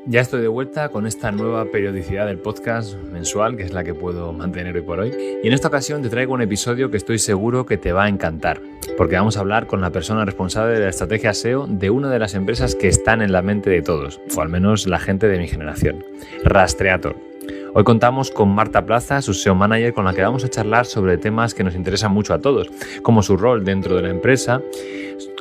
Ya estoy de vuelta con esta nueva periodicidad del podcast mensual, que es la que puedo mantener hoy por hoy. Y en esta ocasión te traigo un episodio que estoy seguro que te va a encantar, porque vamos a hablar con la persona responsable de la estrategia SEO de una de las empresas que están en la mente de todos, o al menos la gente de mi generación, Rastreator. Hoy contamos con Marta Plaza, su SEO Manager, con la que vamos a charlar sobre temas que nos interesan mucho a todos, como su rol dentro de la empresa,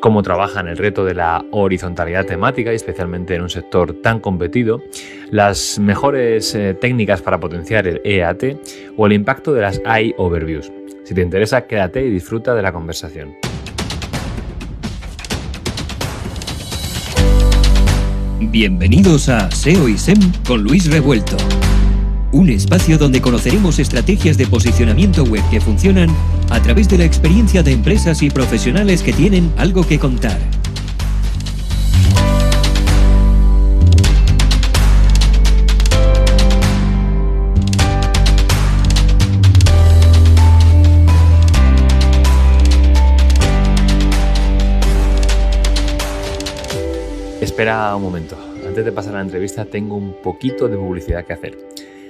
cómo trabaja en el reto de la horizontalidad temática y especialmente en un sector tan competido, las mejores técnicas para potenciar el EAT o el impacto de las AI Overviews. Si te interesa, quédate y disfruta de la conversación. Bienvenidos a SEO y SEM con Luis Revuelto. Un espacio donde conoceremos estrategias de posicionamiento web que funcionan a través de la experiencia de empresas y profesionales que tienen algo que contar. Espera un momento. Antes de pasar a la entrevista, tengo un poquito de publicidad que hacer.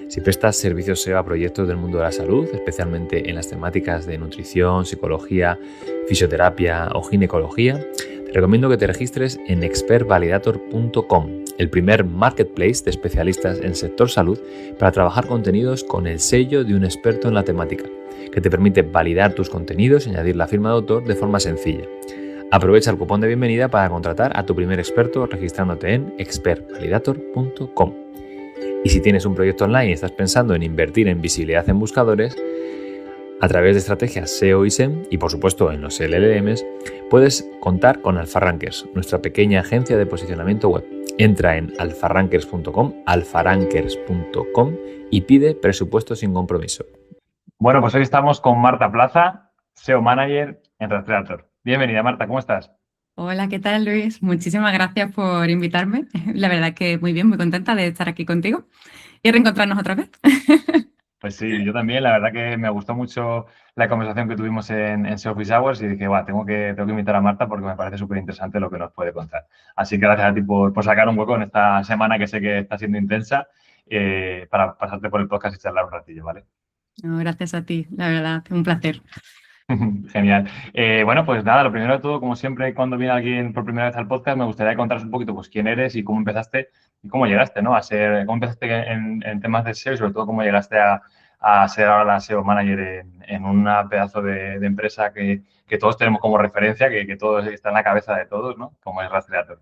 Si prestas servicios SEO a proyectos del mundo de la salud, especialmente en las temáticas de nutrición, psicología, fisioterapia o ginecología, te recomiendo que te registres en expertvalidator.com, el primer marketplace de especialistas en sector salud para trabajar contenidos con el sello de un experto en la temática, que te permite validar tus contenidos y añadir la firma de autor de forma sencilla. Aprovecha el cupón de bienvenida para contratar a tu primer experto registrándote en expertvalidator.com. Y si tienes un proyecto online y estás pensando en invertir en visibilidad en buscadores, a través de estrategias SEO y SEM y por supuesto en los LLMs, puedes contar con AlphaRankers, nuestra pequeña agencia de posicionamiento web. Entra en alpharankers.com y pide presupuesto sin compromiso. Bueno, pues hoy estamos con Marta Plaza, SEO Manager en Rastreator. Bienvenida, Marta, ¿cómo estás? Hola, ¿qué tal, Luis? Muchísimas gracias por invitarme. La verdad que muy bien, muy contenta de estar aquí contigo y reencontrarnos otra vez. Pues sí, yo también. La verdad que me gustó mucho la conversación que tuvimos en SEO Office Hours y dije, tengo que invitar a Marta porque me parece súper interesante lo que nos puede contar. Así que gracias a ti por sacar un hueco en esta semana que sé que está siendo intensa para pasarte por el podcast y charlar un ratillo, ¿vale? No, gracias a ti, la verdad, un placer. Genial. Bueno, pues nada, lo primero de todo, como siempre, cuando viene alguien por primera vez al podcast, me gustaría contaros un poquito pues quién eres y cómo empezaste y cómo llegaste, ¿no? Cómo empezaste en temas de SEO y sobre todo cómo llegaste a ser ahora la SEO Manager en una pedazo de empresa que todos tenemos como referencia, que todo está en la cabeza de todos, ¿no? Como es Rastreator.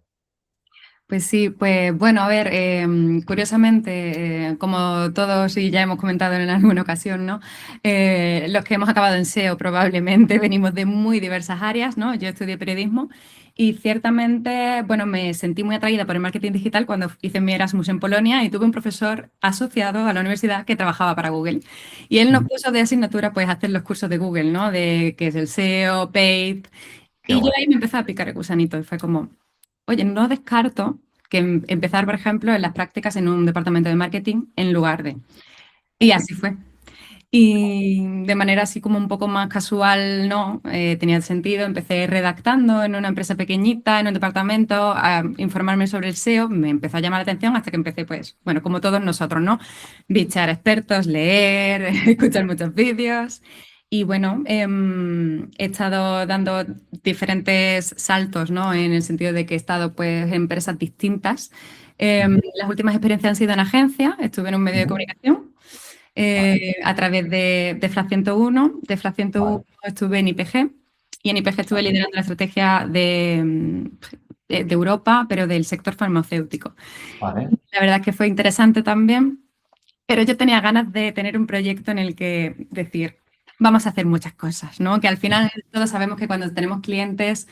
Pues sí, pues bueno, a ver, curiosamente, como todos y ya hemos comentado en alguna ocasión, ¿no? Los que hemos acabado en SEO probablemente venimos de muy diversas áreas, ¿no? Yo estudié periodismo y ciertamente, bueno, me sentí muy atraída por el marketing digital cuando hice mi Erasmus en Polonia y tuve un profesor asociado a la universidad que trabajaba para Google. Y él nos puso de asignatura, pues, hacer los cursos de Google, ¿no? De qué es el SEO, Paid. Qué Y yo guay. ahí me empecé a picar el gusanito y fue como, oye, no descarto que empezar, por ejemplo, en las prácticas en un departamento de marketing en lugar de. Y así fue. Y de manera así como un poco más casual, no, tenía sentido. Empecé redactando en una empresa pequeñita, en un departamento, a informarme sobre el SEO. Me empezó a llamar la atención hasta que empecé, pues, bueno, como todos nosotros, ¿no? Bichar expertos, leer, escuchar muchos vídeos. Y bueno, he estado dando diferentes saltos, ¿no? En el sentido de que he estado, pues, en empresas distintas. Las últimas experiencias han sido en agencia. Estuve en un medio de comunicación. A través de FLAG 101. De FLAG 101 estuve en IPG y en IPG estuve liderando la estrategia de Europa, pero del sector farmacéutico. Vale. La verdad es que fue interesante también, pero yo tenía ganas de tener un proyecto en el que decir, vamos a hacer muchas cosas, ¿no? Que al final todos sabemos que cuando tenemos clientes,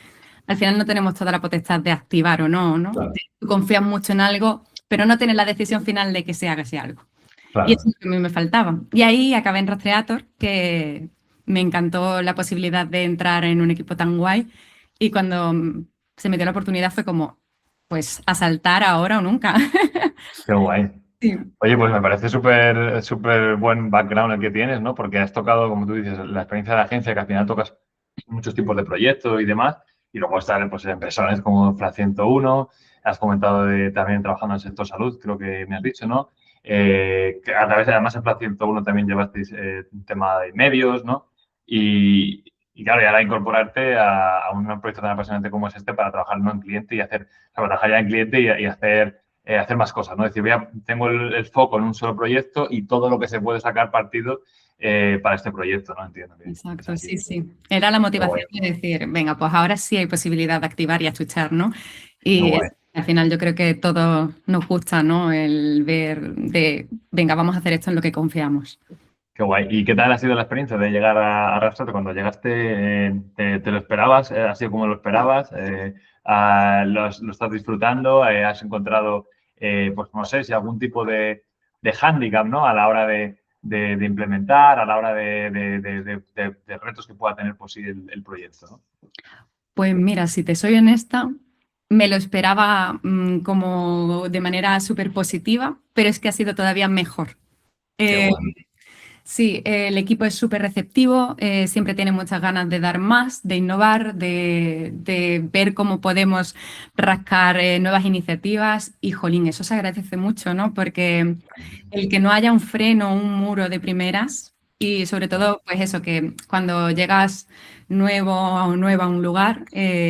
al final no tenemos toda la potestad de activar o no, ¿no? Claro. Tú confías mucho en algo, pero no tienes la decisión final de que se haga ese algo. Claro. Y eso es lo que a mí me faltaba. Y ahí acabé en Rastreator, que me encantó la posibilidad de entrar en un equipo tan guay. Y cuando se me dio la oportunidad fue como, pues, a saltar ahora o nunca. Qué guay. Sí. Oye, pues me parece súper buen background el que tienes, ¿no? Porque has tocado, como tú dices, la experiencia de la agencia, que al final tocas muchos tipos de proyectos y demás, y luego están pues, empresas como FLAG 101, has comentado también trabajando en el sector salud, creo que me has dicho, ¿no? Que a través de, además, en Plan 101 también llevasteis un tema de medios, ¿no? Y claro, y ahora incorporarte a un proyecto tan apasionante como es este para trabajar no en cliente y hacer, o sea, para trabajar ya en cliente y hacer más cosas, ¿no? Es decir, tengo el foco en un solo proyecto y todo lo que se puede sacar partido para este proyecto, ¿no? Entiendo que es Exacto, así. sí. Era la Qué guay. motivación de decir, venga, pues ahora sí hay posibilidad de activar y achuchar, ¿no? Qué Y guay. al final yo creo que todos nos gusta, ¿no? El ver venga, vamos a hacer esto en lo que confiamos. Qué guay. ¿Y qué tal ha sido la experiencia de llegar a Rastreator? Cuando llegaste, ¿te lo esperabas? ¿Ha sido como lo esperabas? ¿Lo estás disfrutando? ¿Has encontrado, pues no sé, si algún tipo de hándicap, ¿no? A la hora de implementar, a la hora de retos que pueda tener por sí el proyecto, ¿no? Pues mira, si te soy honesta, me lo esperaba como de manera súper positiva, pero es que ha sido todavía mejor. Qué Eh, guay. Sí, el equipo es súper receptivo, siempre tiene muchas ganas de dar más, de innovar, de ver cómo podemos rascar nuevas iniciativas y, jolín, eso se agradece mucho, ¿no? Porque el que no haya un freno, un muro de primeras y sobre todo, pues eso, que cuando llegas nuevo o nueva a un lugar,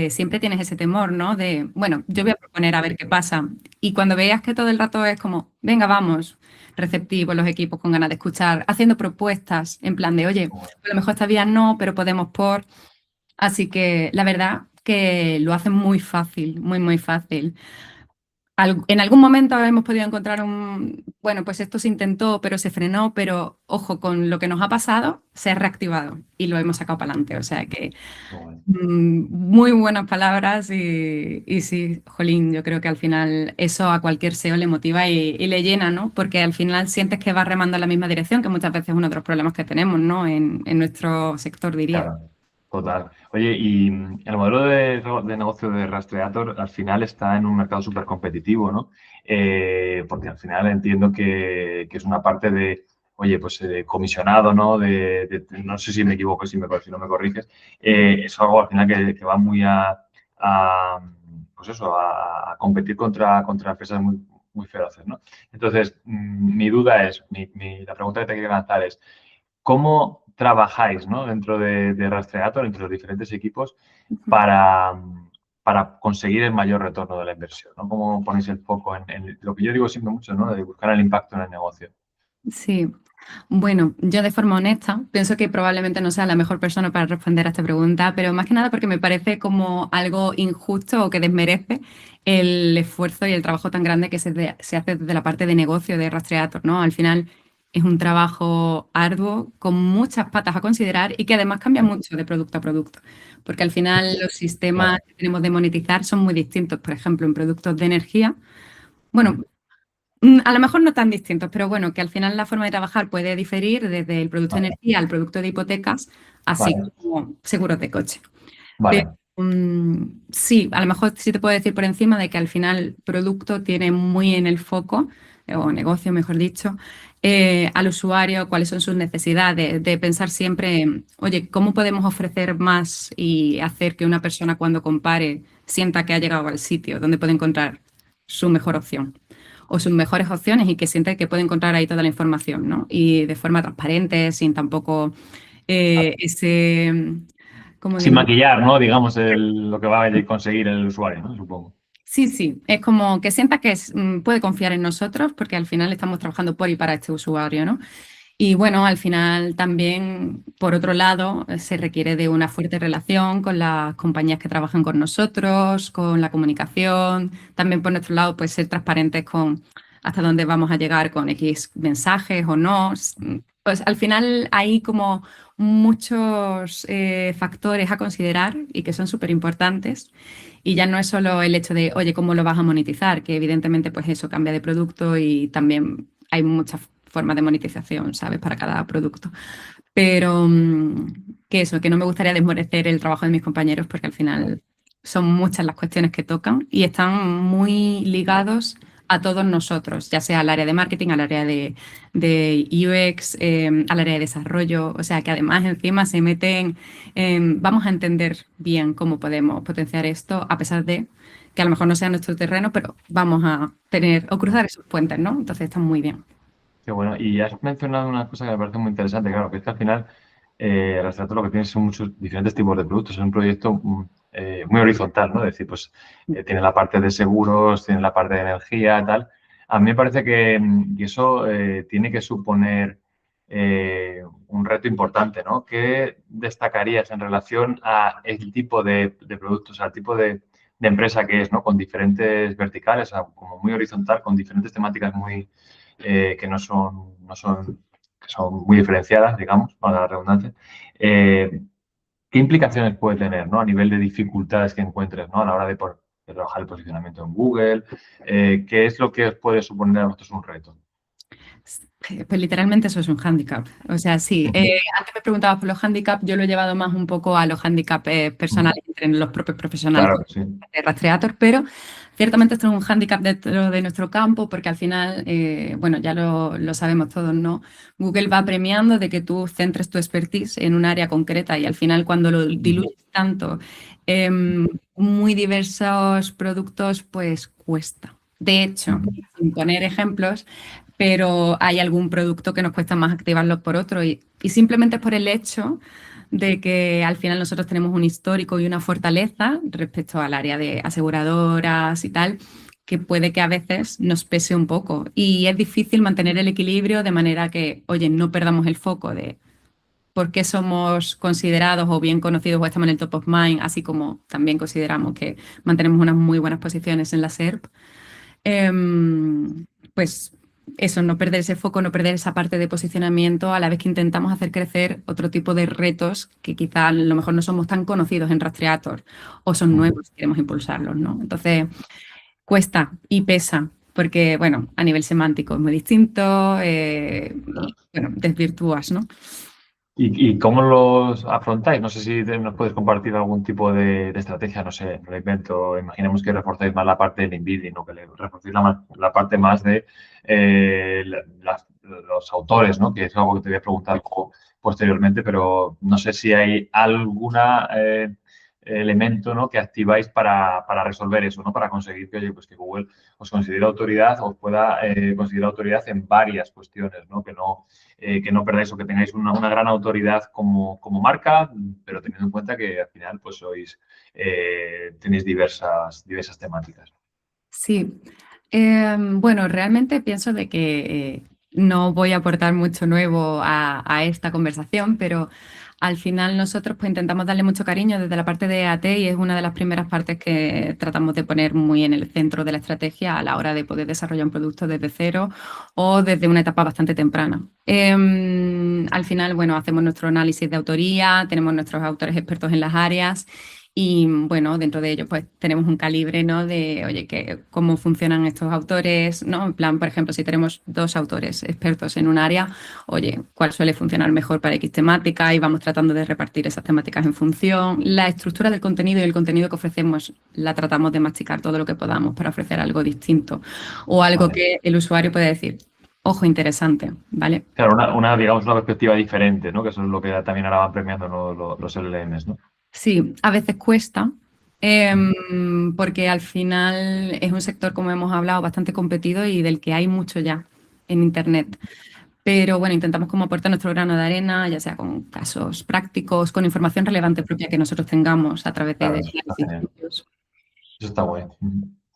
siempre tienes ese temor, ¿no? De, bueno, yo voy a proponer a ver qué pasa. Y cuando veas que todo el rato es como, venga, vamos, receptivos los equipos con ganas de escuchar, haciendo propuestas en plan de, oye, a lo mejor esta vía no, pero podemos por... Así que la verdad que lo hacen muy fácil, muy, muy fácil. En algún momento hemos podido encontrar bueno, pues esto se intentó, pero se frenó, pero ojo, con lo que nos ha pasado, se ha reactivado y lo hemos sacado para adelante. O sea que Qué guay. muy buenas palabras y sí, jolín, yo creo que al final eso a cualquier SEO le motiva y le llena, ¿no? Porque al final sientes que vas remando en la misma dirección, que muchas veces es uno de los problemas que tenemos, ¿no? En nuestro sector, diría. Claro, total. Oye, y el modelo de negocio de Rastreator al final está en un mercado súper competitivo, ¿no? Porque al final entiendo que es una parte de, oye, pues comisionado, ¿no? No sé si me equivoco, si no me corriges. Es algo al final que va muy pues eso, a competir contra empresas muy feroces, ¿no? Entonces, mi duda es, la pregunta que te quiero lanzar es, ¿cómo trabajáis, ¿no? Dentro de Rastreator, entre los diferentes equipos, para, para conseguir el mayor retorno de la inversión, ¿no? ¿Cómo ponéis el foco en lo que yo digo siempre mucho, ¿no? De buscar el impacto en el negocio? Sí, bueno, yo de forma honesta pienso que probablemente no sea la mejor persona para responder a esta pregunta, pero más que nada porque me parece como algo injusto o que desmerece el esfuerzo y el trabajo tan grande que se hace desde la parte de negocio de Rastreator, ¿no? Al final es un trabajo arduo con muchas patas a considerar y que además cambia mucho de producto a producto, porque al final los sistemas Claro. que tenemos de monetizar son muy distintos. Por ejemplo, en productos de energía, bueno, a lo mejor no tan distintos, pero bueno, que al final la forma de trabajar puede diferir desde el producto de Vale, energía al producto de hipotecas, así vale, como seguros de coche. Pero vale, sí, a lo mejor sí te puedo decir por encima de que al final producto tiene muy en el foco, o negocio, mejor dicho, al usuario, cuáles son sus necesidades, de pensar siempre, oye, ¿cómo podemos ofrecer más y hacer que una persona cuando compare sienta que ha llegado al sitio donde puede encontrar su mejor opción? O sus mejores opciones y que siente que puede encontrar ahí toda la información, ¿no? Y de forma transparente, sin tampoco ese, ¿cómo sin diría? maquillar, ¿no? Digamos, lo que va a conseguir el usuario, ¿no? Supongo. Sí, es como que sienta que puede confiar en nosotros porque al final estamos trabajando por y para este usuario, ¿no? Y bueno, al final también, por otro lado, se requiere de una fuerte relación con las compañías que trabajan con nosotros, con la comunicación, también por nuestro lado, pues ser transparentes con hasta dónde vamos a llegar con X mensajes o no. Pues al final hay como muchos factores a considerar y que son súper importantes. Y ya no es solo el hecho de, oye, ¿cómo lo vas a monetizar? Que evidentemente, pues eso cambia de producto y también hay muchas formas de monetización, ¿sabes? Para cada producto. Pero que eso, que no me gustaría desmerecer el trabajo de mis compañeros porque al final son muchas las cuestiones que tocan y están muy ligados a todos nosotros, ya sea al área de marketing, al área de UX, al área de desarrollo, o sea que además encima se meten, vamos a entender bien cómo podemos potenciar esto, a pesar de que a lo mejor no sea nuestro terreno, pero vamos a tener o cruzar esos puentes, ¿no? Entonces está muy bien. Qué bueno. Y has mencionado una cosa que me parece muy interesante, claro, que es que al final Rastreator lo que tiene son muchos diferentes tipos de productos. Es un proyecto muy horizontal, ¿no? Es decir, pues tiene la parte de seguros, tiene la parte de energía, tal. A mí me parece que eso tiene que suponer un reto importante, ¿no? ¿Qué destacarías en relación a el tipo de productos, al tipo de empresa que es, ¿no? Con diferentes verticales, o sea, como muy horizontal, con diferentes temáticas muy que que son muy diferenciadas, digamos, para la redundancia. ¿Qué implicaciones puede tener, ¿no? A nivel de dificultades que encuentres, ¿no? A la hora de trabajar el posicionamiento en Google? ¿Qué es lo que os puede suponer a vosotros un reto? Pues literalmente eso es un hándicap. O sea, sí, antes me preguntabas por los hándicaps, yo lo he llevado más un poco a los hándicaps personales entre los propios profesionales Claro, sí. de Rastreator, pero ciertamente esto es un hándicap dentro de nuestro campo porque al final, bueno, ya lo sabemos todos, ¿no? Google va premiando de que tú centres tu expertise en un área concreta y al final cuando lo diluyes tanto en muy diversos productos, pues cuesta. De hecho, sin poner ejemplos, pero hay algún producto que nos cuesta más activarlo por otro y simplemente es por el hecho de que al final nosotros tenemos un histórico y una fortaleza respecto al área de aseguradoras y tal, que puede que a veces nos pese un poco y es difícil mantener el equilibrio de manera que, oye, no perdamos el foco de por qué somos considerados o bien conocidos o estamos en el top of mind, así como también consideramos que mantenemos unas muy buenas posiciones en la SERP. Pues eso, no perder ese foco, no perder esa parte de posicionamiento a la vez que intentamos hacer crecer otro tipo de retos que quizá a lo mejor no somos tan conocidos en Rastreator o son nuevos y queremos impulsarlos, ¿no? Entonces, cuesta y pesa porque, bueno, a nivel semántico es muy distinto y, bueno, desvirtúas, ¿no? ¿Y cómo los afrontáis? No sé si nos puedes compartir algún tipo de estrategia, no sé, no lo invento. Imaginemos que reforzáis más la parte del embedding, ¿no? Que le reforzáis la parte más de los autores, ¿no? Que es algo que te voy a preguntar luego posteriormente, pero no sé si hay alguna elemento, ¿no? Que activáis para resolver eso, ¿no? Para conseguir que, oye, pues que Google os considere autoridad, os pueda considerar autoridad en varias cuestiones, ¿no? Que no perdáis o que tengáis una gran autoridad como marca, pero teniendo en cuenta que al final pues tenéis diversas temáticas. Sí, bueno, realmente pienso de que no voy a aportar mucho nuevo a esta conversación, pero al final nosotros pues intentamos darle mucho cariño desde la parte de AT y es una de las primeras partes que tratamos de poner muy en el centro de la estrategia a la hora de poder desarrollar un producto desde cero o desde una etapa bastante temprana. Al final, bueno, hacemos nuestro análisis de autoría, tenemos nuestros autores expertos en las áreas. Y bueno, dentro de ello pues tenemos un calibre, ¿no? De, oye, cómo funcionan estos autores, ¿no? En plan, por ejemplo, si tenemos 2 autores expertos en un área, oye, ¿cuál suele funcionar mejor para X temática? Y vamos tratando de repartir esas temáticas en función. La estructura del contenido y el contenido que ofrecemos la tratamos de masticar todo lo que podamos para ofrecer algo distinto o algo que el usuario puede decir, ojo, interesante, ¿vale? Claro, digamos, una perspectiva diferente, ¿no? Que eso es lo que también ahora van premiando, ¿no? Los LLMs, ¿no? Sí, a veces cuesta, porque al final es un sector, como hemos hablado, bastante competido y del que hay mucho ya en Internet. Pero bueno, intentamos como aportar nuestro grano de arena, ya sea con casos prácticos, con información relevante propia que nosotros tengamos a través Claro, de eso está genial. estudios. Eso está bueno.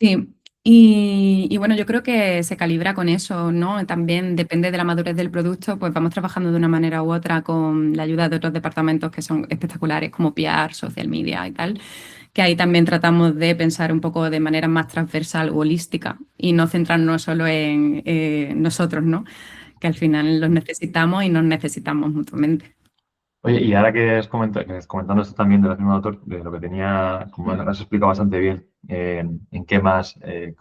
Sí, y bueno, yo creo que se calibra con eso, ¿no? También depende de la madurez del producto, pues vamos trabajando de una manera u otra con la ayuda de otros departamentos que son espectaculares, como PR, social media y tal, que ahí también tratamos de pensar un poco de manera más transversal o holística y no centrarnos solo en nosotros, ¿no? Que al final los necesitamos y nos necesitamos mutuamente. Oye, y ahora que estás comentando esto también de la firma de autor, de lo que tenía, como has explicado bastante bien, en qué más, de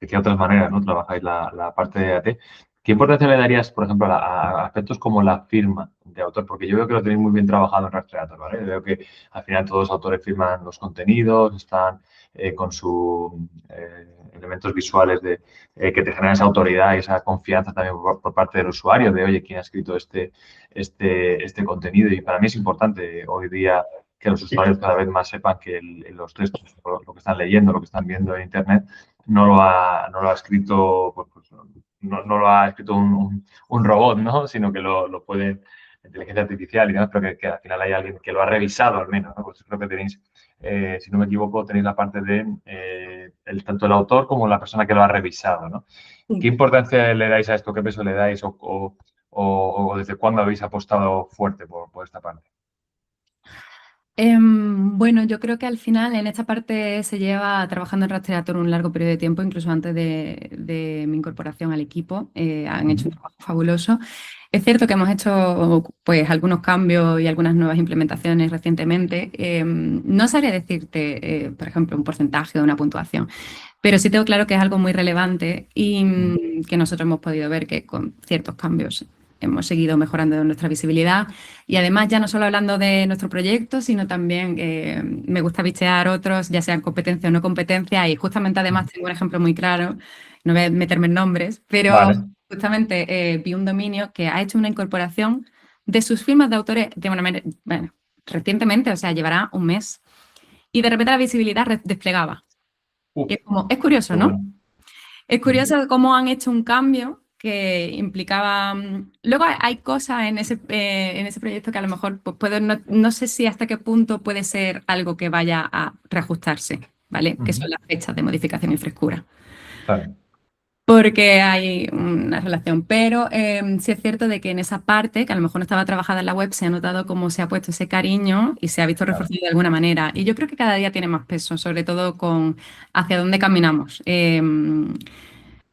qué otras maneras, ¿no? Trabajáis la parte de AT. ¿Qué importancia le darías, por ejemplo, a aspectos como la firma de autor? Porque yo veo que lo tenéis muy bien trabajado en Rastreator, ¿vale? Veo que al final todos los autores firman los contenidos, están con sus elementos visuales que te generan esa autoridad y esa confianza también por parte del usuario de, oye, ¿quién ha escrito este contenido? Y para mí es importante hoy día que los usuarios cada vez más sepan que los textos, lo que están leyendo, lo que están viendo en Internet, no lo ha escrito, no lo ha escrito un robot, ¿no? Sino que lo puede inteligencia artificial y demás, pero que al final hay alguien que lo ha revisado al menos, ¿no? Pues creo que tenéis, si no me equivoco, tenéis la parte de tanto el autor como la persona que lo ha revisado, ¿no? ¿Qué importancia le dais a esto? ¿Qué peso le dais? ¿O desde cuándo habéis apostado fuerte por esta parte? Bueno, yo creo que al final en esta parte se lleva trabajando en Rastreator un largo periodo de tiempo, incluso antes de mi incorporación al equipo. Han hecho un trabajo fabuloso. Es cierto que hemos hecho pues, algunos cambios y algunas nuevas implementaciones recientemente. No sabría decirte, por ejemplo, un porcentaje o una puntuación, pero sí tengo claro que es algo muy relevante y que nosotros hemos podido ver que con ciertos cambios hemos seguido mejorando nuestra visibilidad y además ya no solo hablando de nuestro proyecto, sino también me gusta bichear otros, ya sean competencia o no competencia y justamente además tengo un ejemplo muy claro, no voy a meterme en nombres, pero Vale. justamente vi un dominio que ha hecho una incorporación de sus firmas de autores de una manera, bueno, recientemente, o sea, llevará un mes y de repente la visibilidad desplegaba. Y es curioso, ¿no? Bueno. Es curioso cómo han hecho un cambio que implicaba... Luego hay cosas en ese proyecto que a lo mejor pues, no sé si hasta qué punto puede ser algo que vaya a reajustarse, ¿vale? Que son las fechas de modificación y frescura. Claro. Porque hay una relación, pero sí es cierto de que en esa parte, que a lo mejor no estaba trabajada en la web, se ha notado cómo se ha puesto ese cariño y se ha visto reforzado de alguna manera. Y yo creo que cada día tiene más peso, sobre todo con hacia dónde caminamos.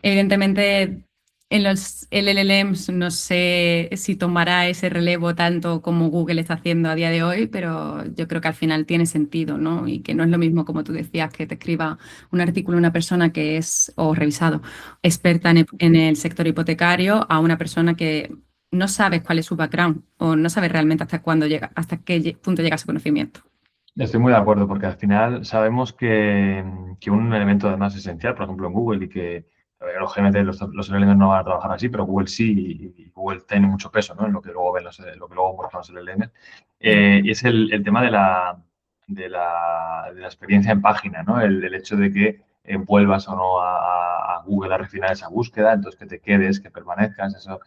Evidentemente, en los LLMs no sé si tomará ese relevo tanto como Google está haciendo a día de hoy, pero yo creo que al final tiene sentido, ¿no? Y que no es lo mismo, como tú decías, que te escriba un artículo una persona que es, o revisado, experta en el sector hipotecario a una persona que no sabes cuál es su background o no sabes realmente hasta cuándo llega, hasta qué punto llega su conocimiento. Estoy muy de acuerdo porque al final sabemos que un elemento además esencial, por ejemplo en Google, y que lógicamente los LLMs no van a trabajar así, pero Google sí, y Google tiene mucho peso, ¿no? En lo que luego ven lo que luego muestran los LLMs, y es el tema de la experiencia en página, ¿no? El hecho de que vuelvas o no a Google a refinar esa búsqueda, entonces que te quedes, que permanezcas, eso,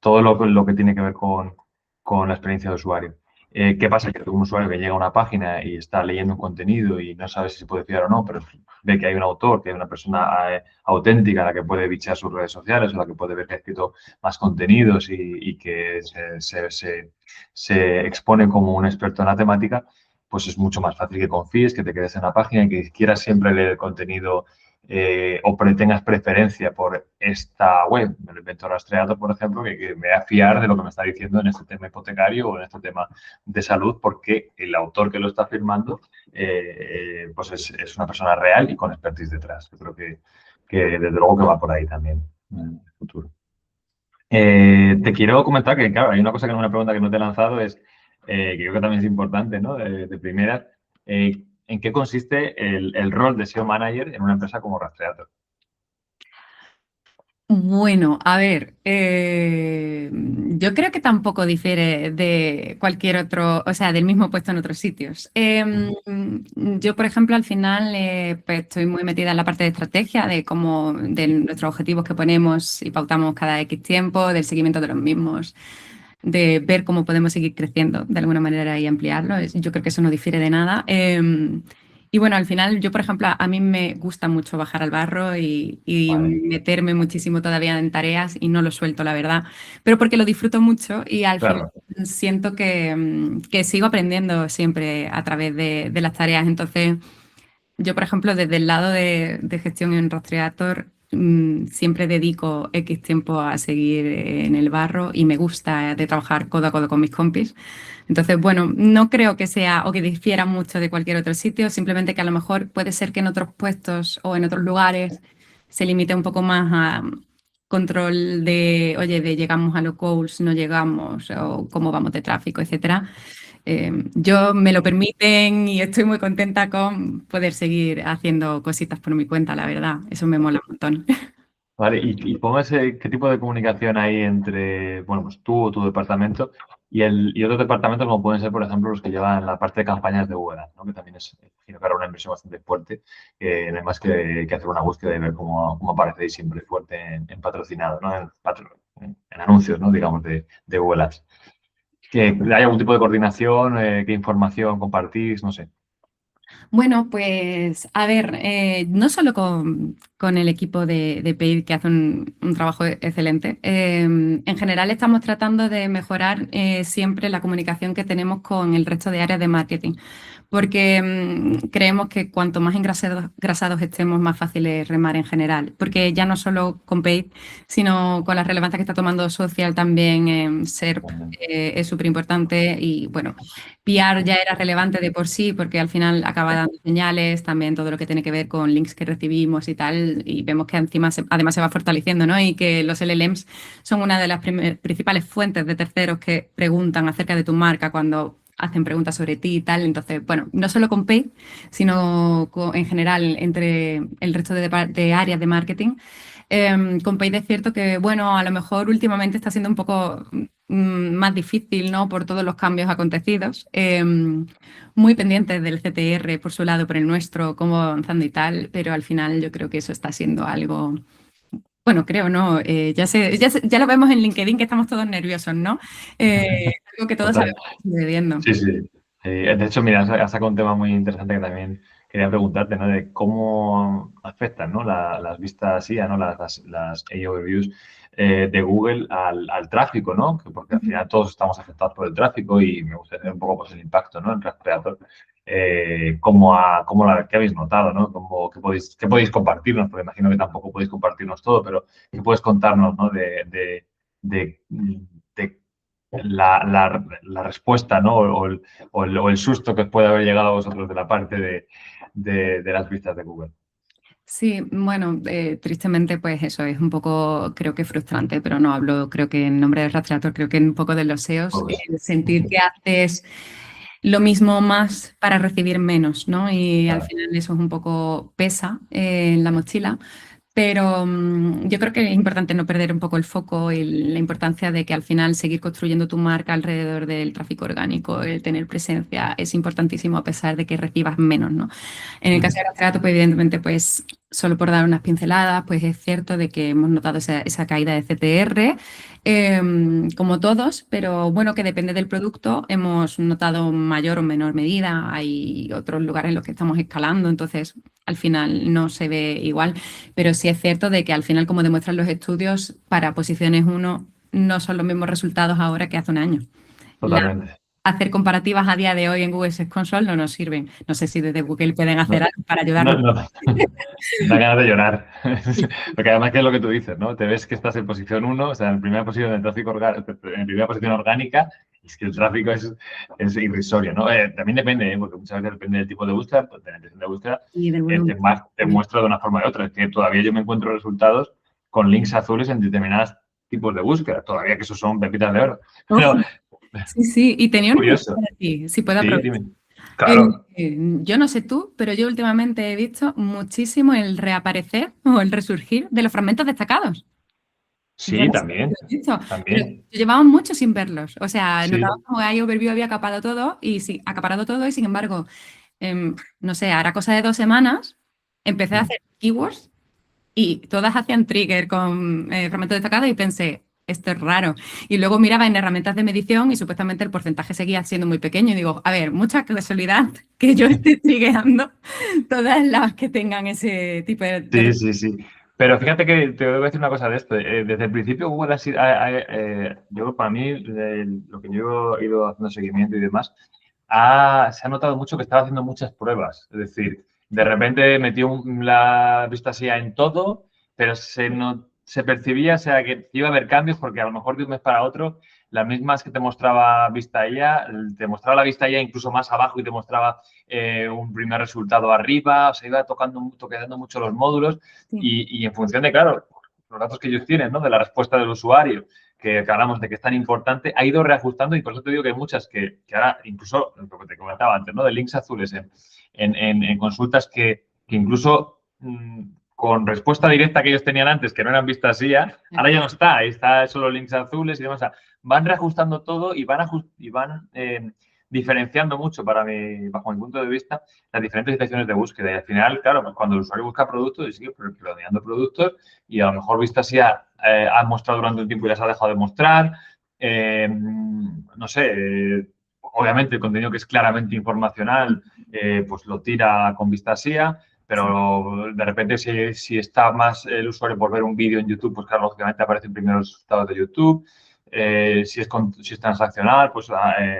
todo lo que tiene que ver con la experiencia de usuario. ¿Qué pasa? Que un usuario que llega a una página y está leyendo un contenido y no sabe si se puede fiar o no, pero ve que hay un autor, que hay una persona auténtica a la que puede bichear sus redes sociales, o la que puede ver que ha escrito más contenidos y que se expone como un experto en la temática, pues es mucho más fácil que confíes, que te quedes en la página y que quieras siempre leer el contenido o tengas preferencia por esta web. Me lo invento Rastreator, por ejemplo, que me voy a fiar de lo que me está diciendo en este tema hipotecario o en este tema de salud, porque el autor que lo está firmando pues es una persona real y con expertise detrás. Yo creo que desde luego que va por ahí también en el futuro. Te quiero comentar que, claro, hay una cosa que no es una pregunta que no te he lanzado, es que creo que también es importante, ¿no? De primera, ¿en qué consiste el rol de SEO Manager en una empresa como Rastreator? Bueno, a ver, yo creo que tampoco difiere de cualquier otro, o sea, del mismo puesto en otros sitios. Yo, por ejemplo, al final pues estoy muy metida en la parte de estrategia, de nuestros objetivos que ponemos y pautamos cada X tiempo, del seguimiento de los mismos, de ver cómo podemos seguir creciendo de alguna manera y ampliarlo. Yo creo que eso no difiere de nada. Y bueno, al final yo, por ejemplo, a mí me gusta mucho bajar al barro y Vale. meterme muchísimo todavía en tareas y no lo suelto, la verdad, pero porque lo disfruto mucho y al Claro. final siento que sigo aprendiendo siempre a través de las tareas. Entonces, yo, por ejemplo, desde el lado de gestión en Rastreator, siempre dedico X tiempo a seguir en el barro y me gusta de trabajar codo a codo con mis compis. Entonces, bueno, no creo que sea o que difiera mucho de cualquier otro sitio, simplemente que a lo mejor puede ser que en otros puestos o en otros lugares se limite un poco más a control de, oye, de llegamos a los goals, no llegamos, o cómo vamos de tráfico, etcétera. Yo me lo permiten y estoy muy contenta con poder seguir haciendo cositas por mi cuenta, la verdad. Eso me mola un montón. Vale, y cómo es, qué tipo de comunicación hay entre, bueno, pues tú o tu departamento y otros departamentos como pueden ser, por ejemplo, los que llevan la parte de campañas de Google Ads, ¿no? Que también es, imagino que ahora una inversión bastante fuerte, no hay más que hacer una búsqueda y ver cómo aparecéis siempre fuerte en patrocinado, ¿no? En anuncios, ¿no? Digamos, de Google Ads. ¿Que hay algún tipo de coordinación? ¿Qué información compartís? No sé. Bueno, pues a ver, no solo con el equipo de Paid que hace un trabajo excelente, en general estamos tratando de mejorar siempre la comunicación que tenemos con el resto de áreas de marketing, porque creemos que cuanto más engrasados estemos, más fácil es remar en general, porque ya no solo con Paid, sino con la relevancia que está tomando social también, SERP es súper importante y bueno. PR ya era relevante de por sí porque al final acaba dando señales, también todo lo que tiene que ver con links que recibimos y tal, y vemos que encima además se va fortaleciendo, ¿no? Y que los LLMs son una de las principales fuentes de terceros que preguntan acerca de tu marca cuando hacen preguntas sobre ti y tal. Entonces, bueno, no solo con Paid, sino en general entre el resto de áreas de marketing. Con Paid es cierto que, bueno, a lo mejor últimamente está siendo un poco más difícil, ¿no? Por todos los cambios acontecidos. Muy pendientes del CTR por su lado, por el nuestro, cómo va avanzando y tal, pero al final yo creo que eso está siendo algo, bueno, creo, ¿no? Ya lo vemos en LinkedIn que estamos todos nerviosos, ¿no? Algo que todos Total. sabemos que está sucediendo. Sí, sí. De hecho, mira, has sacado un tema muy interesante que también quería preguntarte, ¿no? De cómo afectan, ¿no? Las vistas IA, ¿no? Las AI overviews de Google al tráfico, ¿no? Porque al final todos estamos afectados por el tráfico y me gustaría saber un poco pues, el impacto, ¿no? En Rastreator. ¿Qué habéis notado, ¿no? ¿Qué podéis compartirnos? Porque imagino que tampoco podéis compartirnos todo, pero ¿qué puedes contarnos, ¿no? De la respuesta, ¿no? O el susto que os puede haber llegado a vosotros de la parte de las vistas de Google. Sí, bueno, tristemente pues eso es un poco, creo que frustrante, pero no hablo, creo que en nombre del Rastreator, creo que un poco de los SEOs, Pues, sentir que haces lo mismo más para recibir menos, ¿no? Y al claro, final eso es un poco pesa en la mochila. Pero yo creo que es importante no perder un poco el foco y la importancia de que al final seguir construyendo tu marca alrededor del tráfico orgánico, el tener presencia, es importantísimo a pesar de que recibas menos, ¿no? En el caso de Rastreator, pues evidentemente, pues solo por dar unas pinceladas, pues es cierto de que hemos notado esa caída de CTR, como todos, pero bueno, que depende del producto, hemos notado mayor o menor medida, hay otros lugares en los que estamos escalando, entonces al final no se ve igual. Pero sí es cierto de que al final, como demuestran los estudios, para posiciones 1 no son los mismos resultados ahora que hace un año. totalmente. Hacer comparativas a día de hoy en Google Search Console no nos sirven. No sé si desde Google pueden hacer No, algo para no, ayudarnos. no. Da ganas de llorar. Porque además, ¿qué es lo que tú dices, no? Te ves que estás en posición 1, o sea, en primera posición del tráfico en primera posición orgánica, y es que el tráfico es irrisorio, ¿no? También depende, porque muchas veces depende del tipo de búsqueda, pues de la intención de búsqueda, Y del volumen. te muestra de una forma u otra. Es que todavía yo me encuentro resultados con links azules en determinados tipos de búsqueda, todavía que esos son pepitas de oro. Ojo, Pero sí, sí. Y tenía una pregunta curioso. para ti, si puedo Sí, aprovechar. dime. Claro. Yo no sé tú, pero yo últimamente he visto muchísimo el reaparecer o el resurgir de los fragmentos destacados. Yo Sí, no sé si lo también. has visto, pero También. llevábamos mucho sin verlos. O sea, Sí. notábamos como que Overview había acaparado todo y sin embargo, no sé, ahora cosa de 2 semanas, empecé a hacer keywords y todas hacían trigger con fragmentos destacados y pensé, esto es raro. Y luego miraba en herramientas de medición y supuestamente el porcentaje seguía siendo muy pequeño. Y digo, a ver, mucha casualidad que yo esté triggerando todas las que tengan ese tipo de... Sí, sí, sí. Pero fíjate que te voy a decir una cosa de esto. Desde el principio Google yo para mí, lo que yo he ido haciendo seguimiento y demás, se ha notado mucho que estaba haciendo muchas pruebas. Es decir, de repente metió la vista SIA en todo, pero se percibía, o sea, que iba a haber cambios porque a lo mejor de un mes para otro, las mismas que te mostraba vista IA, te mostraba la vista IA incluso más abajo y te mostraba un primer resultado arriba, o sea, iba toqueando mucho los módulos Sí. y en función de, claro, los datos que ellos tienen, ¿no? De la respuesta del usuario, que hablamos de que es tan importante, ha ido reajustando y por eso te digo que hay muchas que ahora, incluso lo que te comentaba antes, ¿no? De links azules en consultas que incluso con respuesta directa que ellos tenían antes, que no eran vistas guía, ahora ya no está, ahí está solo links azules y demás. O sea, van reajustando todo y van diferenciando mucho, bajo mi punto de vista, las diferentes situaciones de búsqueda. Y al final, claro, pues cuando el usuario busca productos, sigue predominando productos y a lo mejor vistas guía ha mostrado durante un tiempo y las ha dejado de mostrar. No sé, obviamente el contenido que es claramente informacional, pues lo tira con vistas guía. Pero de repente, si está más el usuario por ver un vídeo en YouTube, pues claro, lógicamente aparecen primero los resultados de YouTube. Si es transaccional, pues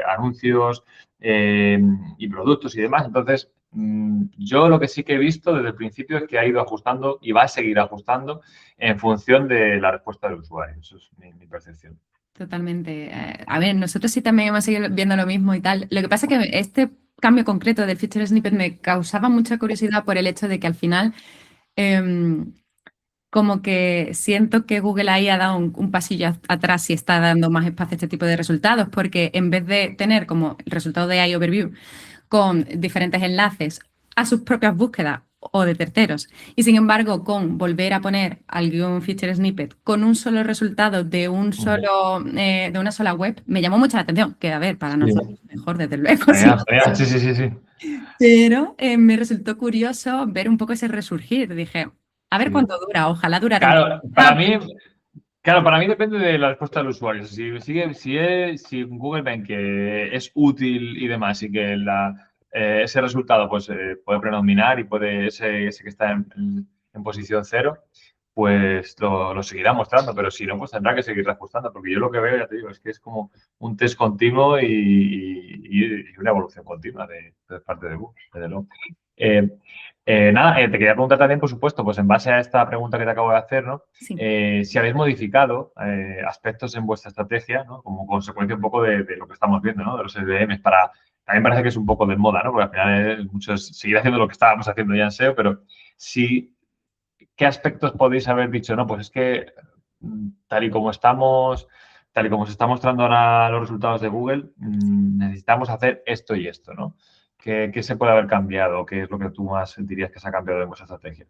anuncios y productos y demás. Entonces, yo lo que sí que he visto desde el principio es que ha ido ajustando y va a seguir ajustando en función de la respuesta del usuario. Eso es mi percepción. Totalmente. A ver, nosotros sí también hemos seguido viendo lo mismo y tal. Lo que pasa es que este cambio concreto del Feature Snippet me causaba mucha curiosidad por el hecho de que al final como que siento que Google ahí ha dado un pasillo atrás y está dando más espacio a este tipo de resultados, porque en vez de tener como el resultado de AI Overview con diferentes enlaces a sus propias búsquedas o de terceros, y sin embargo con volver a poner algún feature snippet con un solo resultado de un solo de una sola web, me llamó mucho la atención, que a ver, para nosotros mejor desde luego. Sí. Pero me resultó curioso ver un poco ese resurgir. Dije, a ver cuánto dura, ojalá durara. Claro, para mí depende de la respuesta del usuario. Si Google ven que es útil y demás y que ese resultado pues, puede predominar y puede ese que está en posición 0, pues lo seguirá mostrando. Pero si no, pues tendrá que seguir reajustando. Porque yo lo que veo, ya te digo, es que es como un test continuo y una evolución continua de parte de Google, desde luego. Te quería preguntar también, por supuesto, pues en base a esta pregunta que te acabo de hacer, ¿no? Sí. Si habéis modificado aspectos en vuestra estrategia, ¿no? Como consecuencia un poco de lo que estamos viendo, ¿no? De los SDMs también parece que es un poco de moda, ¿no? Porque al final es seguir haciendo lo que estábamos haciendo ya en SEO, pero sí, ¿qué aspectos podéis haber dicho? No, pues es que tal y como se está mostrando ahora los resultados de Google, necesitamos hacer esto y esto, ¿no? ¿Qué se puede haber cambiado? ¿Qué es lo que tú más dirías que se ha cambiado en vuestra estrategia?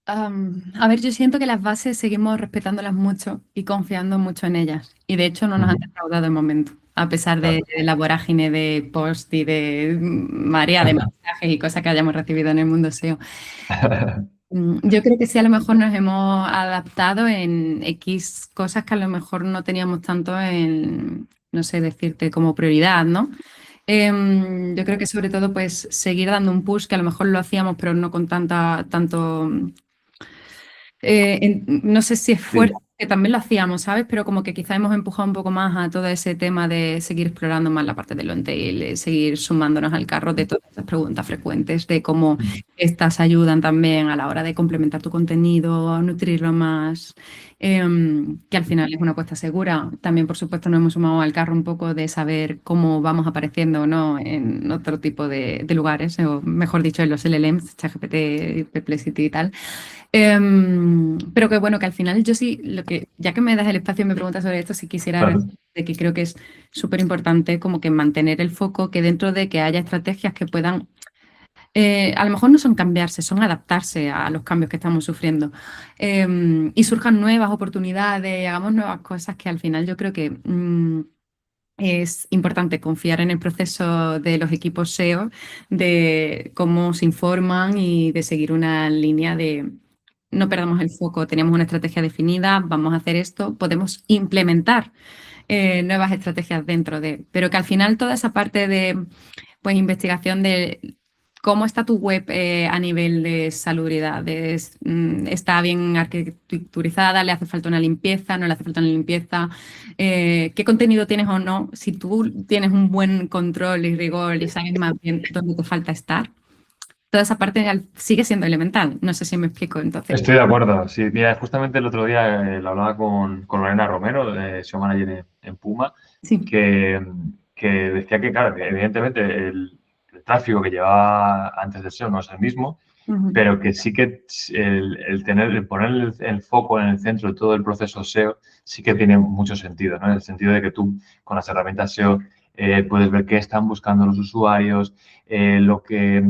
A ver, yo siento que las bases seguimos respetándolas mucho y confiando mucho en ellas. Y de hecho no nos han defraudado de momento, a pesar de la vorágine de post y de marea de mensajes y cosas que hayamos recibido en el mundo SEO. Yo creo que sí, a lo mejor nos hemos adaptado en X cosas que a lo mejor no teníamos tanto en, no sé, decirte como prioridad, ¿no? Yo creo que sobre todo pues seguir dando un push, que a lo mejor lo hacíamos, pero no con tanto... no sé si es fuerte, que también lo hacíamos, ¿sabes? Pero como que quizá hemos empujado un poco más a todo ese tema de seguir explorando más la parte del long tail, seguir sumándonos al carro de todas estas preguntas frecuentes, de cómo estas ayudan también a la hora de complementar tu contenido, nutrirlo más, que al final es una apuesta segura. También, por supuesto, nos hemos sumado al carro un poco de saber cómo vamos apareciendo o no en otro tipo de lugares, o mejor dicho, en los LLMs, ChatGPT, Perplexity y tal. Pero que bueno, que al final yo sí, ya que me das el espacio y me preguntas sobre esto, sí quisiera de que creo que es súper importante como que mantener el foco, que dentro de que haya estrategias que puedan, a lo mejor no son cambiarse, son adaptarse a los cambios que estamos sufriendo y surjan nuevas oportunidades, hagamos nuevas cosas que al final yo creo que es importante confiar en el proceso de los equipos SEO, de cómo se informan y de seguir una línea de no perdamos el foco, tenemos una estrategia definida, vamos a hacer esto, podemos implementar nuevas estrategias dentro de, pero que al final toda esa parte de pues investigación de cómo está tu web a nivel de salubridad, está bien arquitecturizada, le hace falta una limpieza, no le hace falta una limpieza, qué contenido tienes o no, si tú tienes un buen control y rigor y sabes más bien dónde te falta estar. Toda esa parte sigue siendo elemental. No sé si me explico, entonces. Estoy de acuerdo. Sí, mira, justamente el otro día lo hablaba con Lorena Romero, SEO Manager en Puma, Sí. que decía que, claro, que evidentemente el tráfico que llevaba antes del SEO no es el mismo, pero que sí que el poner el foco en el centro de todo el proceso SEO sí que tiene mucho sentido, ¿no? En el sentido de que tú, con las herramientas SEO, puedes ver qué están buscando los usuarios, lo que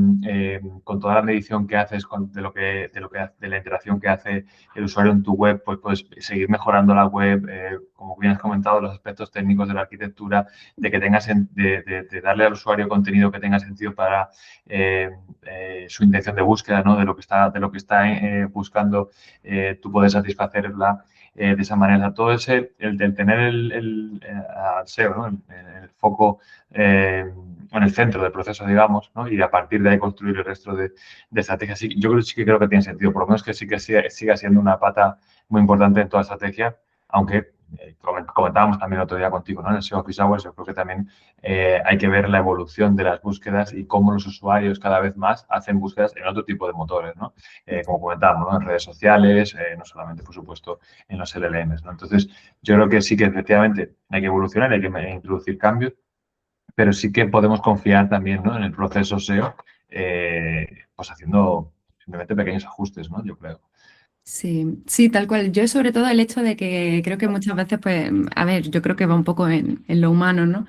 con toda la medición que haces de la interacción que hace el usuario en tu web, pues puedes seguir mejorando la web, como bien has comentado, los aspectos técnicos de la arquitectura, de que tengas de darle al usuario contenido que tenga sentido para su intención de búsqueda, ¿no? De lo que está buscando, tú puedes satisfacerla de esa manera. Todo ese, el tener al SEO, ¿no? el foco en el centro del proceso, digamos, ¿no? Y a partir de ahí construir el resto de estrategias. Sí, sí que creo que tiene sentido, por lo menos que sí que siga siendo una pata muy importante en toda estrategia, aunque comentábamos también el otro día contigo, ¿no? En el SEO Office Hours, yo creo que también hay que ver la evolución de las búsquedas y cómo los usuarios cada vez más hacen búsquedas en otro tipo de motores, ¿no? Como comentábamos, ¿no? En redes sociales, no solamente, por supuesto, en los LLMs, ¿no? Entonces, yo creo que sí que efectivamente hay que evolucionar, hay que introducir cambios, pero sí que podemos confiar también, ¿no? En el proceso SEO, pues haciendo simplemente pequeños ajustes, ¿no? Yo creo. Sí, sí, tal cual. Yo sobre todo el hecho de que creo que muchas veces, pues, a ver, yo creo que va un poco en lo humano, ¿no?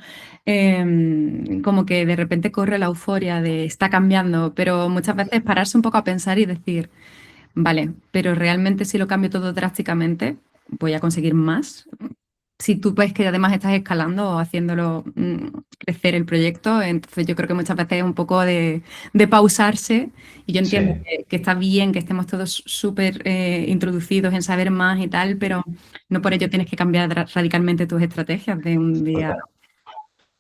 Como que de repente corre la euforia de está cambiando, pero muchas veces pararse un poco a pensar y decir, vale, pero realmente si lo cambio todo drásticamente, voy a conseguir más. Si tú ves que además estás escalando o haciéndolo crecer el proyecto, entonces yo creo que muchas veces es un poco de pausarse y yo entiendo Sí. que está bien que estemos todos súper introducidos en saber más y tal, pero no por ello tienes que cambiar radicalmente tus estrategias de un día. Total.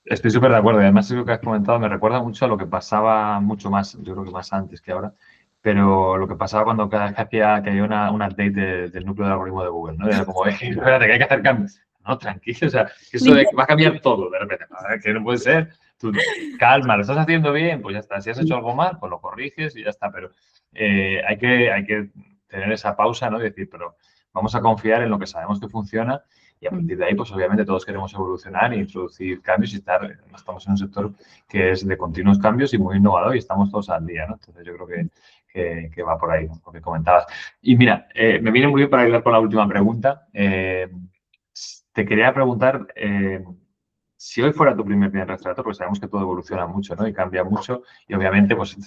Estoy súper de acuerdo y además eso que has comentado me recuerda mucho a lo que pasaba mucho más, yo creo que más antes que ahora, pero lo que pasaba cuando cada vez que había un update del núcleo de algoritmo de Google, ¿no? Era como, espérate, que hay que hacer cambios. No, tranquilo, o sea, que eso va a cambiar todo de repente. A ver, que no puede ser. Tú, calma, lo estás haciendo bien, pues ya está. Si has hecho algo mal, pues lo corriges y ya está. Pero hay que tener esa pausa, ¿no? Y decir, pero vamos a confiar en lo que sabemos que funciona y a partir de ahí, pues obviamente todos queremos evolucionar e introducir cambios y estamos en un sector que es de continuos cambios y muy innovador y estamos todos al día, ¿no? Entonces yo creo que va por ahí, ¿no? Lo que comentabas. Y mira, me viene muy bien para ayudar con la última pregunta. Te quería preguntar si hoy fuera tu primer día en Rastreator, porque sabemos que todo evoluciona mucho, ¿no? Y cambia mucho y obviamente, pues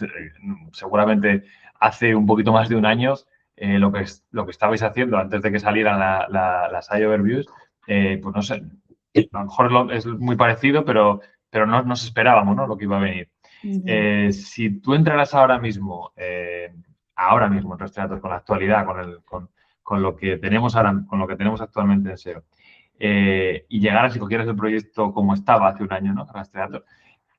seguramente hace un poquito más de un año lo que estabais haciendo antes de que salieran las AI Overviews, pues no sé, a lo mejor es muy parecido, pero no nos esperábamos, ¿no? Lo que iba a venir. Si tú entraras ahora mismo en Rastreator, con la actualidad, con lo que tenemos ahora, con lo que tenemos actualmente en SEO, y llegaras y cogieras el proyecto como estaba hace un año, ¿no? Rastreator,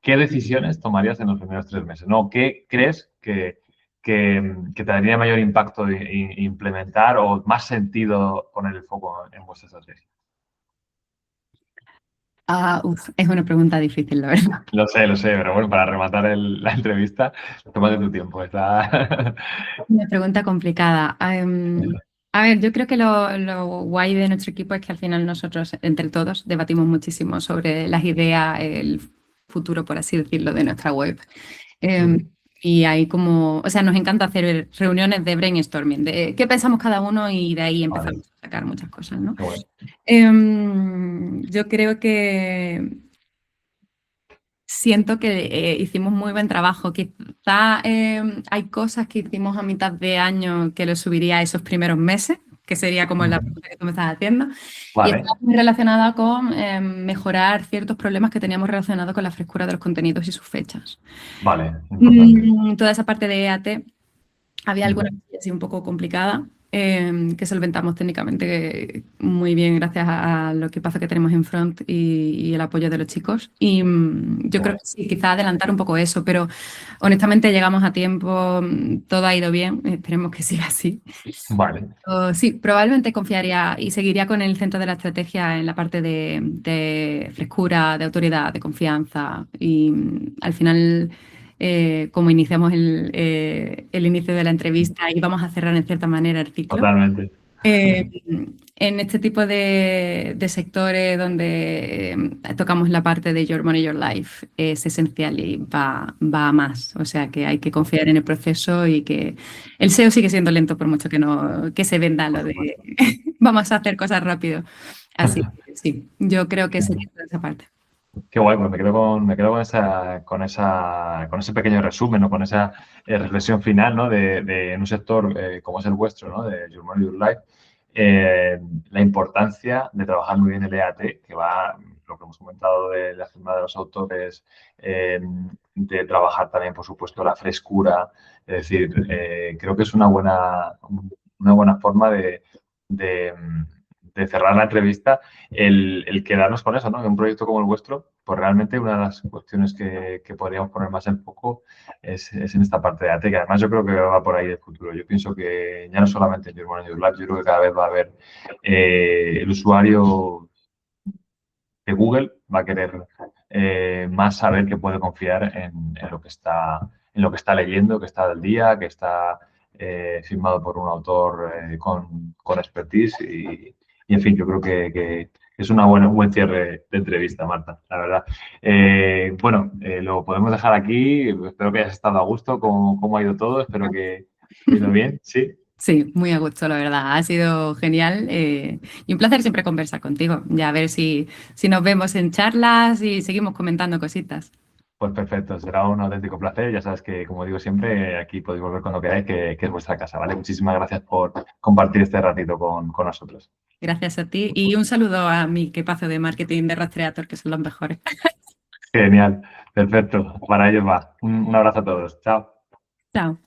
¿qué decisiones tomarías en los primeros 3 meses? ¿No? ¿Qué crees que te daría mayor impacto de implementar o más sentido poner el foco en vuestra estrategia? Es una pregunta difícil, la verdad. Lo sé, pero bueno, para rematar la entrevista, tómate tu tiempo. Una pregunta complicada. A ver, yo creo que lo guay de nuestro equipo es que al final nosotros, entre todos, debatimos muchísimo sobre las ideas, el futuro, por así decirlo, de nuestra web. Y hay como, o sea, nos encanta hacer reuniones de brainstorming, de qué pensamos cada uno y de ahí empezamos a sacar muchas cosas, ¿no? Yo creo que siento que hicimos muy buen trabajo. Quizá hay cosas que hicimos a mitad de año que lo subiría a esos primeros meses, que sería como la pregunta que tú me estás haciendo. Vale. Y está muy relacionada con mejorar ciertos problemas que teníamos relacionados con la frescura de los contenidos y sus fechas. Vale, importante. Toda esa parte de EAT, había alguna cosa así un poco complicada que solventamos técnicamente muy bien gracias a lo que pasa que tenemos en Front y el apoyo de los chicos. Y yo creo que sí, quizá adelantar un poco eso, pero honestamente llegamos a tiempo, todo ha ido bien, esperemos que siga así. Vale. Sí, probablemente confiaría y seguiría con el centro de la estrategia en la parte de frescura, de autoridad, de confianza y al final... como iniciamos el inicio de la entrevista y vamos a cerrar en cierta manera el ciclo. Totalmente. En este tipo de sectores donde tocamos la parte de Your Money, Your Life, es esencial y va a más. O sea que hay que confiar en el proceso y que el SEO sigue siendo lento por mucho que se venda lo de vamos a hacer cosas rápido. Así que sí, yo creo que sería toda esa parte. Qué guay, pues me quedo con ese pequeño resumen, ¿no? Con esa reflexión final, ¿no? En un sector como es el vuestro, ¿no? De Your Money, Your Life, la importancia de trabajar muy bien el EAT, que va, lo que hemos comentado de la firma de los autores, de trabajar también, por supuesto, la frescura. Es decir, creo que es una buena forma de, de cerrar la entrevista el quedarnos con eso, ¿no? En un proyecto como el vuestro, pues realmente una de las cuestiones que podríamos poner más en foco es en esta parte de AT, que además yo creo que va por ahí el futuro. Yo pienso que ya no solamente en Your Money, Your Life, yo creo que cada vez va a haber el usuario de Google va a querer más saber que puede confiar en lo que está leyendo, que está al día, que está firmado por un autor con expertise en fin, yo creo que es un buen cierre de entrevista, Marta, la verdad. Lo podemos dejar aquí. Espero que hayas estado a gusto. ¿Cómo ha ido todo? Espero que haya ido bien. Sí. Sí, muy a gusto, la verdad. Ha sido genial y un placer siempre conversar contigo. Ya a ver si nos vemos en charlas y seguimos comentando cositas. Pues perfecto, será un auténtico placer. Ya sabes que, como digo siempre, aquí podéis volver cuando queráis, que es vuestra casa, ¿vale? Muchísimas gracias por compartir este ratito con nosotros. Gracias a ti y un saludo a mi equipazo de marketing de Rastreator, que son los mejores. Genial, perfecto. Para ellos va. Un abrazo a todos. Chao. Chao.